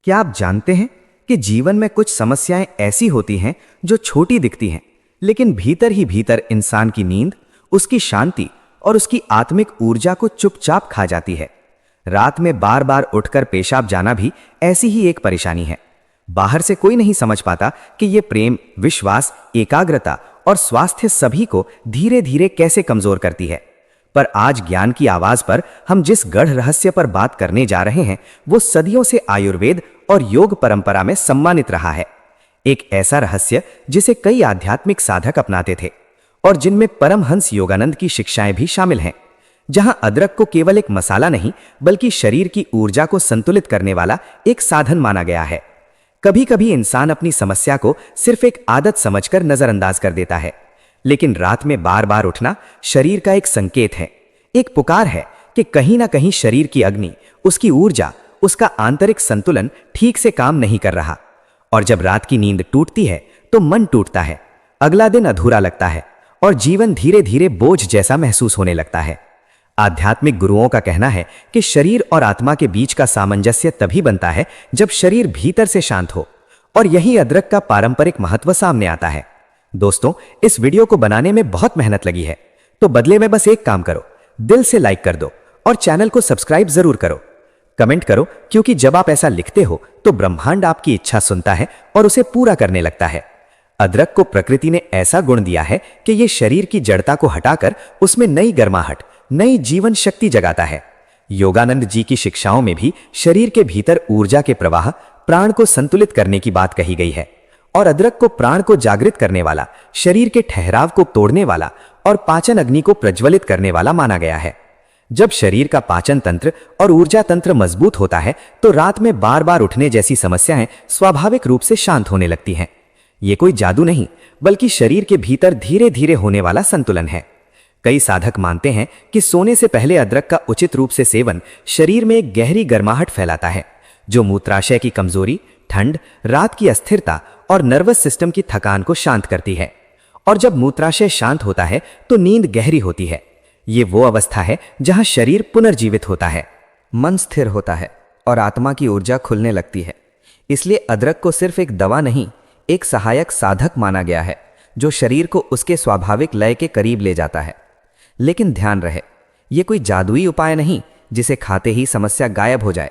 क्या आप जानते हैं कि जीवन में कुछ समस्याएं ऐसी होती हैं जो छोटी दिखती हैं, लेकिन भीतर ही भीतर इंसान की नींद, उसकी शांति और उसकी आत्मिक ऊर्जा को चुपचाप खा जाती है। रात में बार बार उठकर पेशाब जाना भी ऐसी ही एक परेशानी है। बाहर से कोई नहीं समझ पाता कि ये प्रेम, विश्वास, एकाग्रता और स्वास्थ्य सभी को धीरे धीरे कैसे कमजोर करती है। पर आज ज्ञान की आवाज पर हम जिस गढ़ रहस्य पर बात करने जा रहे हैं, वो सदियों से आयुर्वेद और योग परंपरा में सम्मानित रहा है। एक ऐसा रहस्य जिसे कई आध्यात्मिक साधक अपनाते थे और जिनमें परमहंस योगानंद की शिक्षाएं भी शामिल हैं। जहां अदरक को केवल एक मसाला नहीं, बल्कि शरीर की ऊर्जा को संतुलित करने वाला एक साधन माना गया है। कभी कभी इंसान अपनी समस्या को सिर्फ एक आदत समझकर नजरअंदाज कर देता है, लेकिन रात में बार बार उठना शरीर का एक संकेत है, एक पुकार है कि कहीं ना कहीं शरीर की अग्नि, उसकी ऊर्जा, उसका आंतरिक संतुलन ठीक से काम नहीं कर रहा। और जब रात की नींद टूटती है तो मन टूटता है, अगला दिन अधूरा लगता है और जीवन धीरे धीरे बोझ जैसा महसूस होने लगता है। आध्यात्मिक गुरुओं का कहना है कि शरीर और आत्मा के बीच का सामंजस्य तभी बनता है जब शरीर भीतर से शांत हो, और यही अदरक का पारंपरिक महत्व सामने आता है। दोस्तों, इस वीडियो को बनाने में बहुत मेहनत लगी है, तो बदले में बस एक काम करो, दिल से लाइक कर दो और चैनल को सब्सक्राइब जरूर करो। कमेंट करो, क्योंकि जब आप ऐसा लिखते हो तो ब्रह्मांड आपकी इच्छा सुनता है और उसे पूरा करने लगता है। अदरक को प्रकृति ने ऐसा गुण दिया है कि यह शरीर की जड़ता को हटाकर उसमें नई गर्माहट, नई जीवन शक्ति जगाता है। योगानंद जी की शिक्षाओं में भी शरीर के भीतर ऊर्जा के प्रवाह, प्राण को संतुलित करने की बात कही गई है, और अदरक को प्राण को जागृत करने वाला, शरीर के ठहराव को तोड़ने वाला और पाचन अग्नि को प्रज्वलित करने वाला माना गया है। जब शरीर का पाचन तंत्र और ऊर्जा तंत्र मजबूत होता है तो रात में बार बार उठने जैसी समस्याएं स्वाभाविक रूप से शांत होने लगती हैं। ये कोई जादू नहीं, बल्कि शरीर के भीतर धीरे धीरे होने वाला संतुलन है। कई साधक मानते हैं कि सोने से पहले अदरक का उचित रूप से सेवन शरीर में एक गहरी गर्माहट फैलाता है, जो मूत्राशय की कमजोरी, ठंड, रात की अस्थिरता और नर्वस सिस्टम की थकान को शांत करती है। और जब मूत्राशय शांत होता है तो नींद गहरी होती है। ये वो अवस्था है जहां शरीर पुनर्जीवित होता है, मन स्थिर होता है और आत्मा की ऊर्जा खुलने लगती है। इसलिए अदरक को सिर्फ एक दवा नहीं, एक सहायक साधक माना गया है, जो शरीर को उसके स्वाभाविक लय के करीब ले जाता है। लेकिन ध्यान रहे, ये कोई जादुई उपाय नहीं जिसे खाते ही समस्या गायब हो जाए।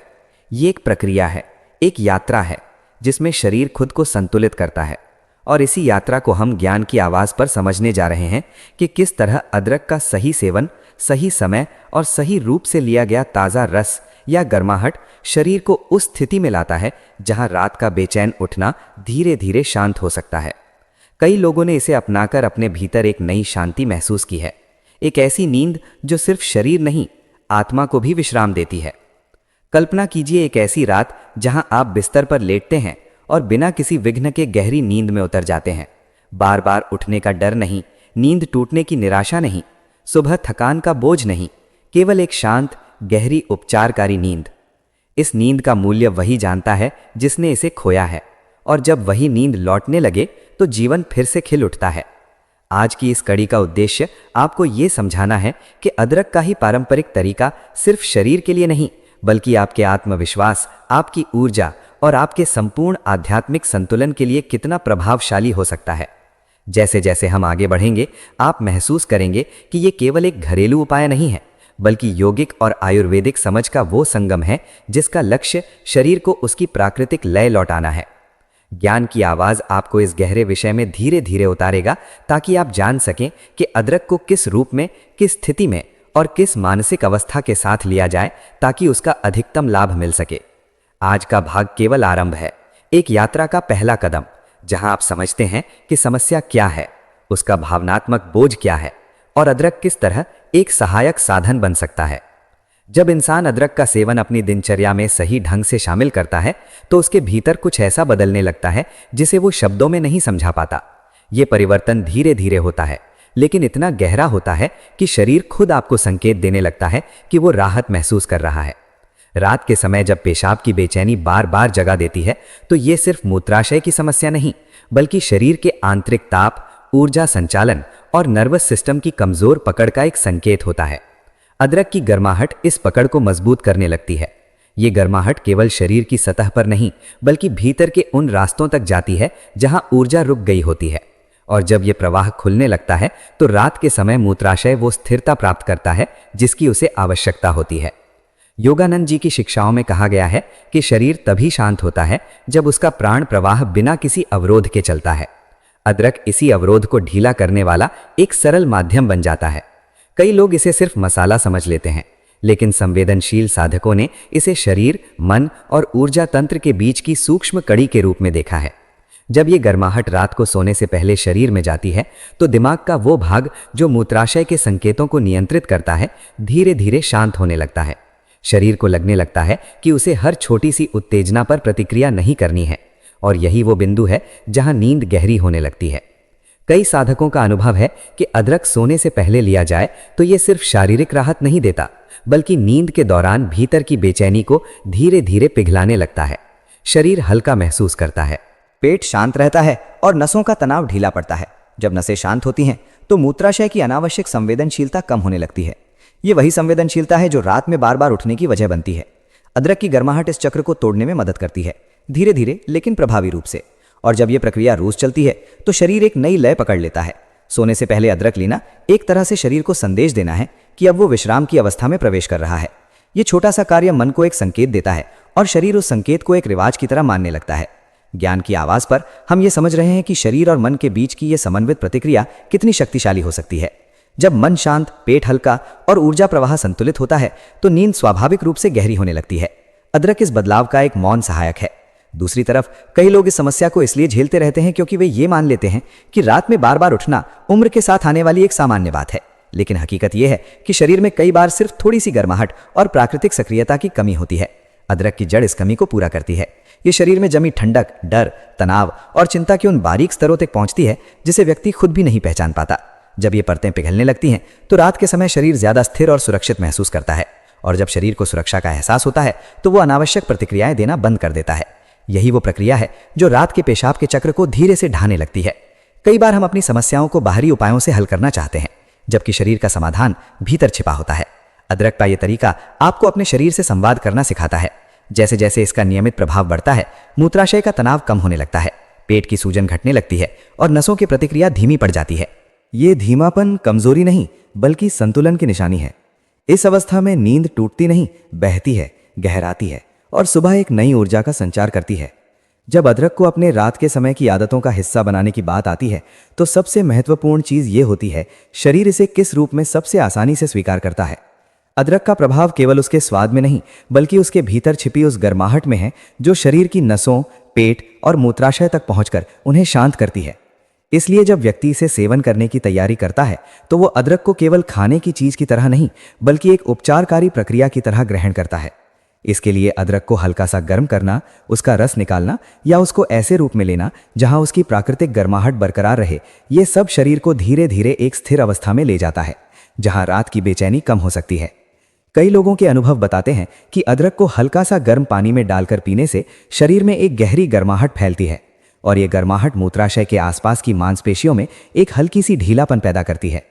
ये एक प्रक्रिया है, एक यात्रा है, जिसमें शरीर खुद को संतुलित करता है। और इसी यात्रा को हम ज्ञान की आवाज पर समझने जा रहे हैं कि किस तरह अदरक का सही सेवन, सही समय और सही रूप से लिया गया ताज़ा रस या गर्माहट शरीर को उस स्थिति में लाता है जहां रात का बेचैन उठना धीरे धीरे शांत हो सकता है। कई लोगों ने इसे अपनाकर अपने भीतर एक नई शांति महसूस की है, एक ऐसी नींद जो सिर्फ शरीर नहीं, आत्मा को भी विश्राम देती है। कल्पना कीजिए एक ऐसी रात जहां आप बिस्तर पर लेटते हैं और बिना किसी विघ्न के गहरी नींद में उतर जाते हैं। बार बार उठने का डर नहीं, नींद टूटने की निराशा नहीं, सुबह थकान का बोझ नहीं, केवल एक शांत, गहरी, उपचारकारी नींद। इस नींद का मूल्य वही जानता है जिसने इसे खोया है, और जब वही नींद लौटने लगे तो जीवन फिर से खिल उठता है। आज की इस कड़ी का उद्देश्य आपको ये समझाना है कि अदरक का ही पारंपरिक तरीका सिर्फ शरीर के लिए नहीं, बल्कि आपके आत्मविश्वास, आपकी ऊर्जा और आपके संपूर्ण आध्यात्मिक संतुलन के लिए कितना प्रभावशाली हो सकता है। जैसे जैसे हम आगे बढ़ेंगे, आप महसूस करेंगे कि ये केवल एक घरेलू उपाय नहीं है, बल्कि योगिक और आयुर्वेदिक समझ का वो संगम है जिसका लक्ष्य शरीर को उसकी प्राकृतिक लय लौटाना है। ज्ञान की आवाज आपको इस गहरे विषय में धीरे धीरे उतारेगा, ताकि आप जान सकें कि अदरक को किस रूप में, किस स्थिति में और किस मानसिक अवस्था के साथ लिया जाए ताकि उसका अधिकतम लाभ मिल सके। आज का भाग केवल आरंभ है, एक यात्रा का पहला कदम, जहां आप समझते हैं कि समस्या क्या है, उसका भावनात्मक बोझ क्या है और अदरक किस तरह एक सहायक साधन बन सकता है। जब इंसान अदरक का सेवन अपनी दिनचर्या में सही ढंग से शामिल करता है तो उसके भीतर कुछ ऐसा बदलने लगता है जिसे वो शब्दों में नहीं समझा पाता। ये परिवर्तन धीरे धीरे होता है, लेकिन इतना गहरा होता है कि शरीर खुद आपको संकेत देने लगता है कि वो राहत महसूस कर रहा है। रात के समय जब पेशाब की बेचैनी बार बार जगा देती है तो ये सिर्फ मूत्राशय की समस्या नहीं, बल्कि शरीर के आंतरिक ताप, ऊर्जा संचालन और नर्वस सिस्टम की कमजोर पकड़ का एक संकेत होता है। अदरक की गर्माहट इस पकड़ को मजबूत करने लगती है। ये गर्माहट केवल शरीर की सतह पर नहीं बल्कि भीतर के उन रास्तों तक जाती है जहां ऊर्जा रुक गई होती है, और जब ये प्रवाह खुलने लगता है तो रात के समय मूत्राशय वो स्थिरता प्राप्त करता है जिसकी उसे आवश्यकता होती है। योगानंद जी की शिक्षाओं में कहा गया है कि शरीर तभी शांत होता है जब उसका प्राण प्रवाह बिना किसी अवरोध के चलता है। अदरक इसी अवरोध को ढीला करने वाला एक सरल माध्यम बन जाता है। कई लोग इसे सिर्फ मसाला समझ लेते हैं, लेकिन संवेदनशील साधकों ने इसे शरीर, मन और ऊर्जा तंत्र के बीच की सूक्ष्म कड़ी के रूप में देखा है। जब ये गर्माहट रात को सोने से पहले शरीर में जाती है तो दिमाग का वो भाग जो मूत्राशय के संकेतों को नियंत्रित करता है धीरे धीरे शांत होने लगता है। शरीर को लगने लगता है कि उसे हर छोटी सी उत्तेजना पर प्रतिक्रिया नहीं करनी है, और यही वो बिंदु है जहां नींद गहरी होने लगती है। कई साधकों का अनुभव है कि अदरक सोने से पहले लिया जाए तो ये सिर्फ शारीरिक राहत नहीं देता, बल्कि नींद के दौरान भीतर की बेचैनी को धीरे धीरे पिघलाने लगता है। शरीर हल्का महसूस करता है, पेट शांत रहता है और नसों का तनाव ढीला पड़ता है। जब नसें शांत होती हैं तो मूत्राशय की अनावश्यक संवेदनशीलता कम होने लगती है। ये वही संवेदनशीलता है जो रात में बार बार उठने की वजह बनती है। अदरक की गर्माहट इस चक्र को तोड़ने में मदद करती है, धीरे धीरे लेकिन प्रभावी रूप से। और जब यह प्रक्रिया रोज चलती है तो शरीर एक नई लय पकड़ लेता है। सोने से पहले अदरक लेना एक तरह से शरीर को संदेश देना है कि अब वो विश्राम की अवस्था में प्रवेश कर रहा है। ये छोटा सा कार्य मन को एक संकेत देता है और शरीर उस संकेत को एक रिवाज की तरह मानने लगता है। ज्ञान की आवाज पर हम ये समझ रहे हैं कि शरीर और मन के बीच की यह समन्वित प्रतिक्रिया कितनी शक्तिशाली हो सकती है। जब मन शांत, पेट हल्का और ऊर्जा प्रवाह संतुलित होता है तो नींद स्वाभाविक रूप से गहरी होने लगती है। अदरक इस बदलाव का एक मौन सहायक है। दूसरी तरफ कई लोग इस समस्या को इसलिए झेलते रहते हैं क्योंकि वे ये मान लेते हैं कि रात में बार बार उठना उम्र के साथ आने वाली एक सामान्य बात है। लेकिन हकीकत यह है कि शरीर में कई बार सिर्फ थोड़ी सी गर्माहट और प्राकृतिक सक्रियता की कमी होती है। अदरक की जड़ इस कमी को पूरा करती है। ये शरीर में जमी ठंडक, डर, तनाव और चिंता के उन बारीक स्तरों तक पहुंचती है जिसे व्यक्ति खुद भी नहीं पहचान पाता। जब ये परतें पिघलने लगती हैं तो रात के समय शरीर ज्यादा स्थिर और सुरक्षित महसूस करता है, और जब शरीर को सुरक्षा का एहसास होता है तो वो अनावश्यक प्रतिक्रियाएं देना बंद कर देता है। यही वो प्रक्रिया है जो रात के पेशाब के चक्र को धीरे से ढाने लगती है। कई बार हम अपनी समस्याओं को बाहरी उपायों से हल करना चाहते हैं, जबकि शरीर का समाधान भीतर छिपा होता है। अदरक का यह तरीका आपको अपने शरीर से संवाद करना सिखाता है। जैसे जैसे इसका नियमित प्रभाव बढ़ता है, मूत्राशय का तनाव कम होने लगता है, पेट की सूजन घटने लगती है और नसों की प्रतिक्रिया धीमी पड़ जाती है। ये धीमापन कमजोरी नहीं बल्कि संतुलन की निशानी है। इस अवस्था में नींद टूटती नहीं, बहती है, गहराती है और सुबह एक नई ऊर्जा का संचार करती है। जब अदरक को अपने रात के समय की आदतों का हिस्सा बनाने की बात आती है तो सबसे महत्वपूर्ण चीज ये होती है शरीर इसे किस रूप में सबसे आसानी से स्वीकार करता है। अदरक का प्रभाव केवल उसके स्वाद में नहीं बल्कि उसके भीतर छिपी उस गर्माहट में है जो शरीर की नसों, पेट और मूत्राशय तक पहुंचकर उन्हें शांत करती है। इसलिए जब व्यक्ति इसे सेवन करने की तैयारी करता है तो वो अदरक को केवल खाने की चीज की तरह नहीं बल्कि एक उपचारकारी प्रक्रिया की तरह ग्रहण करता है। इसके लिए अदरक को हल्का सा गर्म करना, उसका रस निकालना या उसको ऐसे रूप में लेना जहां उसकी प्राकृतिक गर्माहट बरकरार रहे, ये सब शरीर को धीरे धीरे एक स्थिर अवस्था में ले जाता है जहां रात की बेचैनी कम हो सकती है। कई लोगों के अनुभव बताते हैं कि अदरक को हल्का सा गर्म पानी में डालकर पीने से शरीर में एक गहरी गर्माहट फैलती है और ये गर्माहट मूत्राशय के आसपास की मांसपेशियों में एक हल्की सी ढीलापन पैदा करती है।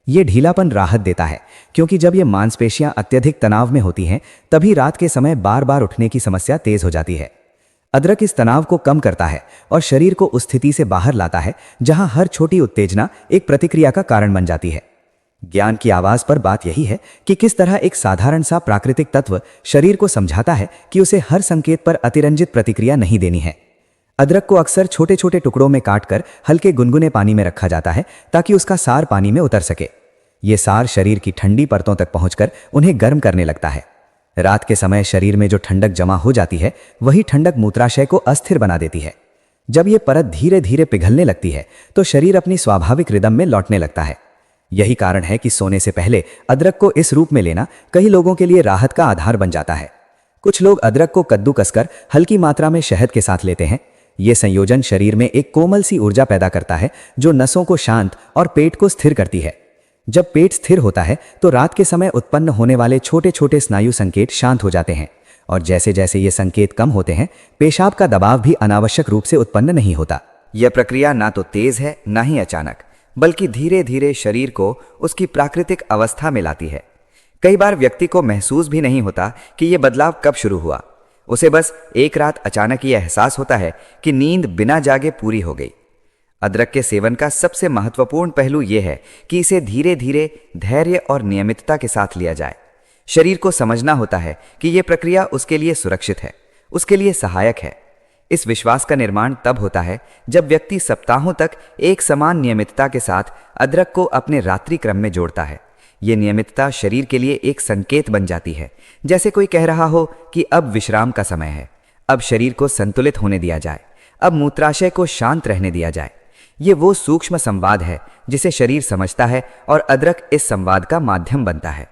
ये ढीलापन राहत देता है क्योंकि जब ये मांसपेशियां अत्यधिक तनाव में होती हैं तभी रात के समय बार बार उठने की समस्या तेज हो जाती है। अदरक इस तनाव को कम करता है और शरीर को उस स्थिति से बाहर लाता है जहां हर छोटी उत्तेजना एक प्रतिक्रिया का कारण बन जाती है। ज्ञान की आवाज पर बात यही है कि किस तरह एक साधारण सा प्राकृतिक तत्व शरीर को समझाता है कि उसे हर संकेत पर अतिरंजित प्रतिक्रिया नहीं देनी है। अदरक को अक्सर छोटे छोटे टुकड़ों में काटकर हल्के गुनगुने पानी में रखा जाता है ताकि उसका सार पानी में उतर सके। ये सार शरीर की ठंडी परतों तक पहुंचकर उन्हें गर्म करने लगता है। रात के समय शरीर में जो ठंडक जमा हो जाती है वही ठंडक मूत्राशय को अस्थिर बना देती है। जब ये परत धीरे धीरे पिघलने लगती है तो शरीर अपनी स्वाभाविक रिदम में लौटने लगता है। यही कारण है कि सोने से पहले अदरक को इस रूप में लेना कई लोगों के लिए राहत का आधार बन जाता है। कुछ लोग अदरक को कद्दूकस कर हल्की मात्रा में शहद के साथ लेते हैं। यह संयोजन शरीर में एक कोमल सी ऊर्जा पैदा करता है जो नसों को शांत और पेट को स्थिर करती है। जब पेट स्थिर होता है तो रात के समय उत्पन्न होने वाले छोटे छोटे स्नायु संकेत शांत हो जाते हैं और जैसे जैसे ये संकेत कम होते हैं पेशाब का दबाव भी अनावश्यक रूप से उत्पन्न नहीं होता। यह प्रक्रिया ना तो तेज है ना ही अचानक, बल्कि धीरे धीरे शरीर को उसकी प्राकृतिक अवस्था में लाती है। कई बार व्यक्ति को महसूस भी नहीं होता कि यह बदलाव कब शुरू हुआ। उसे बस एक रात अचानक यह एहसास होता है कि नींद बिना जागे पूरी हो गई। अदरक के सेवन का सबसे महत्वपूर्ण पहलू यह है कि इसे धीरे धीरे धैर्य और नियमितता के साथ लिया जाए। शरीर को समझना होता है कि यह प्रक्रिया उसके लिए सुरक्षित है, उसके लिए सहायक है। इस विश्वास का निर्माण तब होता है जब व्यक्ति सप्ताहों तक एक समान नियमितता के साथ अदरक को अपने रात्रि क्रम में जोड़ता है। यह नियमितता शरीर के लिए एक संकेत बन जाती है, जैसे कोई कह रहा हो कि अब विश्राम का समय है, अब शरीर को संतुलित होने दिया जाए, अब मूत्राशय को शांत रहने दिया जाए। ये वो सूक्ष्म संवाद है जिसे शरीर समझता है और अदरक इस संवाद का माध्यम बनता है।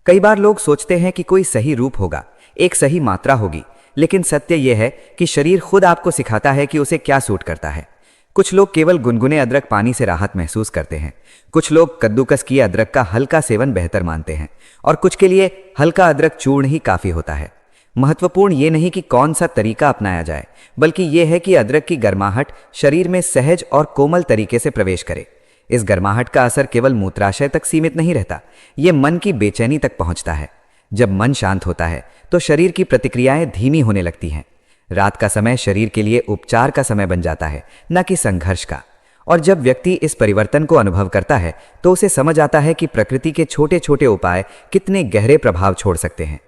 कई बार लोग सोचते हैं कि कोई सही रूप होगा, एक सही मात्रा होगी, लेकिन सत्य यह है कि शरीर खुद आपको सिखाता है कि उसे क्या सूट करता है। कुछ लोग केवल गुनगुने अदरक पानी से राहत महसूस करते हैं, कुछ लोग कद्दूकस किए अदरक का हल्का सेवन बेहतर मानते हैं, और कुछ के लिए हल्का अदरक चूर्ण ही काफी होता है। महत्वपूर्ण ये नहीं कि कौन सा तरीका अपनाया जाए, बल्कि यह है कि अदरक की गर्माहट शरीर में सहज और कोमल तरीके से प्रवेश करे। इस गर्माहट का असर केवल मूत्राशय तक सीमित नहीं रहता, ये मन की बेचैनी तक पहुंचता है। जब मन शांत होता है तो शरीर की प्रतिक्रियाएं धीमी होने लगती हैं। रात का समय शरीर के लिए उपचार का समय बन जाता है, न कि संघर्ष का। और जब व्यक्ति इस परिवर्तन को अनुभव करता है तो उसे समझ आता है कि प्रकृति के छोटे छोटे उपाय कितने गहरे प्रभाव छोड़ सकते हैं।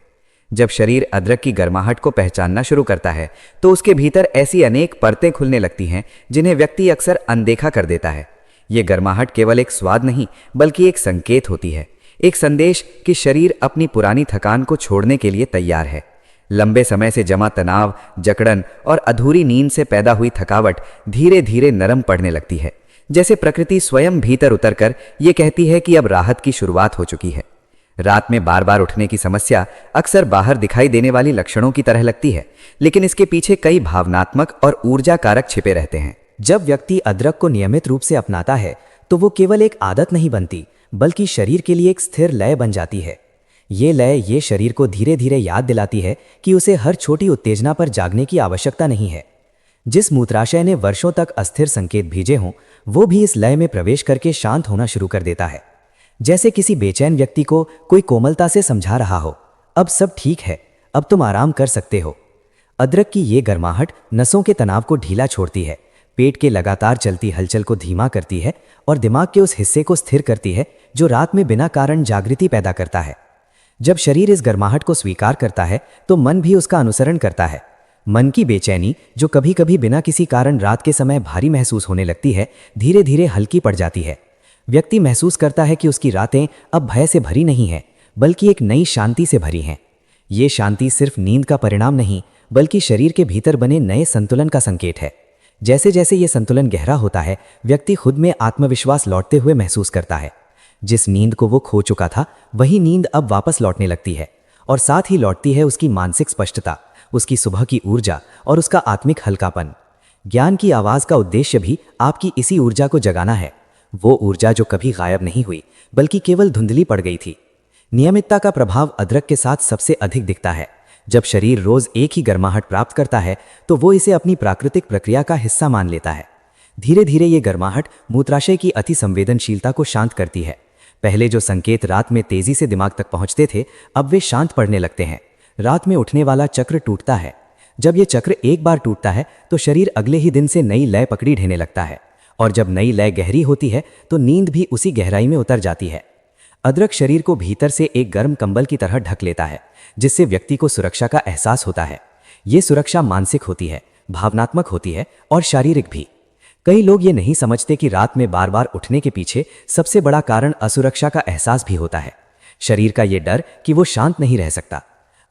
जब शरीर अदरक की गर्माहट को पहचानना शुरू करता है तो उसके भीतर ऐसी अनेक परतें खुलने लगती हैं जिन्हें व्यक्ति अक्सर अनदेखा कर देता है। ये गर्माहट केवल एक स्वाद नहीं, बल्कि एक संकेत होती है, एक संदेश कि शरीर अपनी पुरानी थकान को छोड़ने के लिए तैयार है। लंबे समय से जमा तनाव, जकड़न और अधूरी नींद से पैदा हुई थकावट धीरे धीरे नरम पड़ने लगती है, जैसे प्रकृति स्वयं भीतर उतरकर ये कहती है कि अब राहत की शुरुआत हो चुकी है। रात में बार बार उठने की समस्या अक्सर बाहर दिखाई देने वाली लक्षणों की तरह लगती है, लेकिन इसके पीछे कई भावनात्मक और ऊर्जा कारक छिपे रहते हैं। जब व्यक्ति अदरक को नियमित रूप से अपनाता है तो वो केवल एक आदत नहीं बनती, बल्कि शरीर के लिए एक स्थिर लय बन जाती है। ये लय ये शरीर को धीरे धीरे याद दिलाती है कि उसे हर छोटी उत्तेजना पर जागने की आवश्यकता नहीं है। जिस मूत्राशय ने वर्षों तक अस्थिर संकेत भेजे हों, वो भी इस लय में प्रवेश करके शांत होना शुरू कर देता है। जैसे किसी बेचैन व्यक्ति को कोई कोमलता से समझा रहा हो, अब सब ठीक है, अब तुम आराम कर सकते हो। अदरक की ये गर्माहट नसों के तनाव को ढीला छोड़ती है, पेट के लगातार चलती हलचल को धीमा करती है और दिमाग के उस हिस्से को स्थिर करती है जो रात में बिना कारण जागृति पैदा करता है। जब शरीर इस गर्माहट को स्वीकार करता है तो मन भी उसका अनुसरण करता है। मन की बेचैनी, जो कभी कभी बिना किसी कारण रात के समय भारी महसूस होने लगती है, धीरे धीरे हल्की पड़ जाती है। व्यक्ति महसूस करता है कि उसकी रातें अब भय से भरी नहीं हैं, बल्कि एक नई शांति से भरी हैं। ये शांति सिर्फ नींद का परिणाम नहीं, बल्कि शरीर के भीतर बने नए संतुलन का संकेत है। जैसे जैसे ये संतुलन गहरा होता है, व्यक्ति खुद में आत्मविश्वास लौटते हुए महसूस करता है। जिस नींद को वो खो चुका था, वही नींद अब वापस लौटने लगती है, और साथ ही लौटती है उसकी मानसिक स्पष्टता, उसकी सुबह की ऊर्जा और उसका आत्मिक हल्कापन। ज्ञान की आवाज का उद्देश्य भी आपकी इसी ऊर्जा को जगाना है, वो ऊर्जा जो कभी गायब नहीं हुई, बल्कि केवल धुंधली पड़ गई थी। नियमितता का प्रभाव अदरक के साथ सबसे अधिक दिखता है। जब शरीर रोज एक ही गर्माहट प्राप्त करता है तो वो इसे अपनी प्राकृतिक प्रक्रिया का हिस्सा मान लेता है। धीरे धीरे ये गर्माहट मूत्राशय की अति संवेदनशीलता को शांत करती है। पहले जो संकेत रात में तेजी से दिमाग तक पहुंचते थे, अब वे शांत पड़ने लगते हैं। रात में उठने वाला चक्र टूटता है। जब ये चक्र एक बार टूटता है तो शरीर अगले ही दिन से नई लय पकड़ी ढेने लगता है, और जब नई लय गहरी होती है तो नींद भी उसी गहराई में उतर जाती है। अदरक शरीर को भीतर से एक गर्म कंबल की तरह ढक लेता है, जिससे व्यक्ति को सुरक्षा का एहसास होता है। ये सुरक्षा मानसिक होती है, भावनात्मक होती है और शारीरिक भी। कई लोग ये नहीं समझते कि रात में बार बार उठने के पीछे सबसे बड़ा कारण असुरक्षा का एहसास भी होता है। शरीर का ये डर कि वो शांत नहीं रह सकता।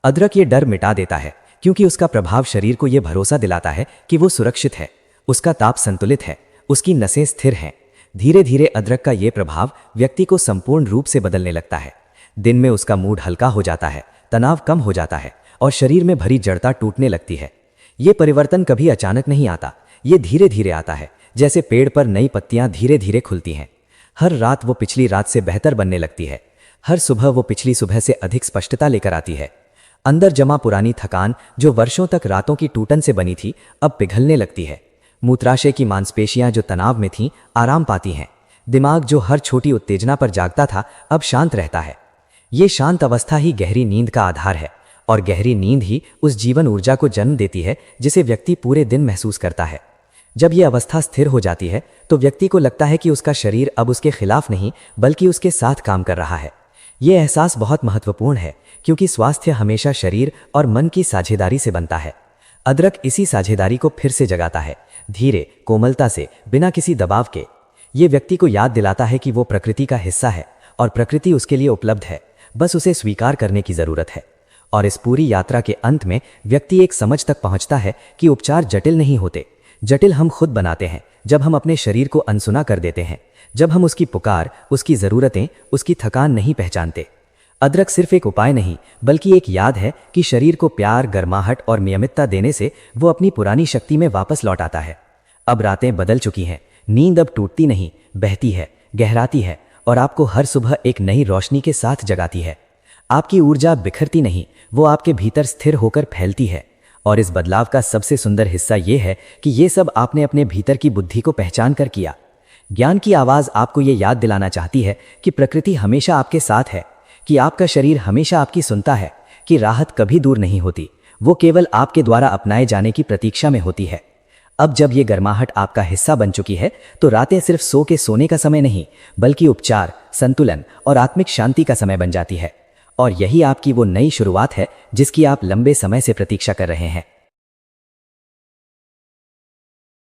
अदरक ये डर मिटा देता है, क्योंकि उसका प्रभाव शरीर को ये भरोसा दिलाता है कि वो सुरक्षित है, उसका ताप संतुलित है, उसकी नसें स्थिर हैं। धीरे धीरे अदरक का ये प्रभाव व्यक्ति को संपूर्ण रूप से बदलने लगता है। दिन में उसका मूड हल्का हो जाता है, तनाव कम हो जाता है और शरीर में भरी जड़ता टूटने लगती है। ये परिवर्तन कभी अचानक नहीं आता, ये धीरे धीरे आता है, जैसे पेड़ पर नई पत्तियां धीरे धीरे खुलती हैं। हर रात वो पिछली रात से बेहतर बनने लगती है। हर सुबह वो पिछली सुबह से अधिक स्पष्टता लेकर आती है। अंदर जमा पुरानी थकान, जो वर्षों तक रातों की टूटन से बनी थी, अब पिघलने लगती है। मूत्राशय की मांसपेशियां जो तनाव में थीं, आराम पाती हैं। दिमाग जो हर छोटी उत्तेजना पर जागता था, अब शांत रहता है। ये शांत अवस्था ही गहरी नींद का आधार है और गहरी नींद ही उस जीवन ऊर्जा को जन्म देती है जिसे व्यक्ति पूरे दिन महसूस करता है। जब ये अवस्था स्थिर हो जाती है तो व्यक्ति को लगता है कि उसका शरीर अब उसके खिलाफ नहीं बल्कि उसके साथ काम कर रहा है। ये एहसास बहुत महत्वपूर्ण है क्योंकि स्वास्थ्य हमेशा शरीर और मन की साझेदारी से बनता है। अदरक इसी साझेदारी को फिर से जगाता है, धीरे, कोमलता से, बिना किसी दबाव के। ये व्यक्ति को याद दिलाता है कि वो प्रकृति का हिस्सा है और प्रकृति उसके लिए उपलब्ध है, बस उसे स्वीकार करने की जरूरत है। और इस पूरी यात्रा के अंत में व्यक्ति एक समझ तक पहुंचता है कि उपचार जटिल नहीं होते, जटिल हम खुद बनाते हैं जब हम अपने शरीर को अनसुना कर देते हैं, जब हम उसकी पुकार, उसकी ज़रूरतें, उसकी थकान नहीं पहचानते। अदरक सिर्फ एक उपाय नहीं बल्कि एक याद है कि शरीर को प्यार, गर्माहट और नियमितता देने से वो अपनी पुरानी शक्ति में वापस लौट आता है। अब रातें बदल चुकी हैं, नींद अब टूटती नहीं, बहती है, गहराती है और आपको हर सुबह एक नई रोशनी के साथ जगाती है। आपकी ऊर्जा बिखरती नहीं, वो आपके भीतर स्थिर होकर फैलती है। और इस बदलाव का सबसे सुंदर हिस्सा ये है कि ये सब आपने अपने भीतर की बुद्धि को पहचान कर किया। ज्ञान की आवाज़ आपको ये याद दिलाना चाहती है कि प्रकृति हमेशा आपके साथ है, कि आपका शरीर हमेशा आपकी सुनता है, कि राहत कभी दूर नहीं होती, वो केवल आपके द्वारा अपनाए जाने की प्रतीक्षा में होती है। अब जब ये गर्माहट आपका हिस्सा बन चुकी है तो रातें सिर्फ सो के सोने का समय नहीं बल्कि उपचार, संतुलन और आत्मिक शांति का समय बन जाती है। और यही आपकी वो नई शुरुआत है जिसकी आप लंबे समय से प्रतीक्षा कर रहे हैं।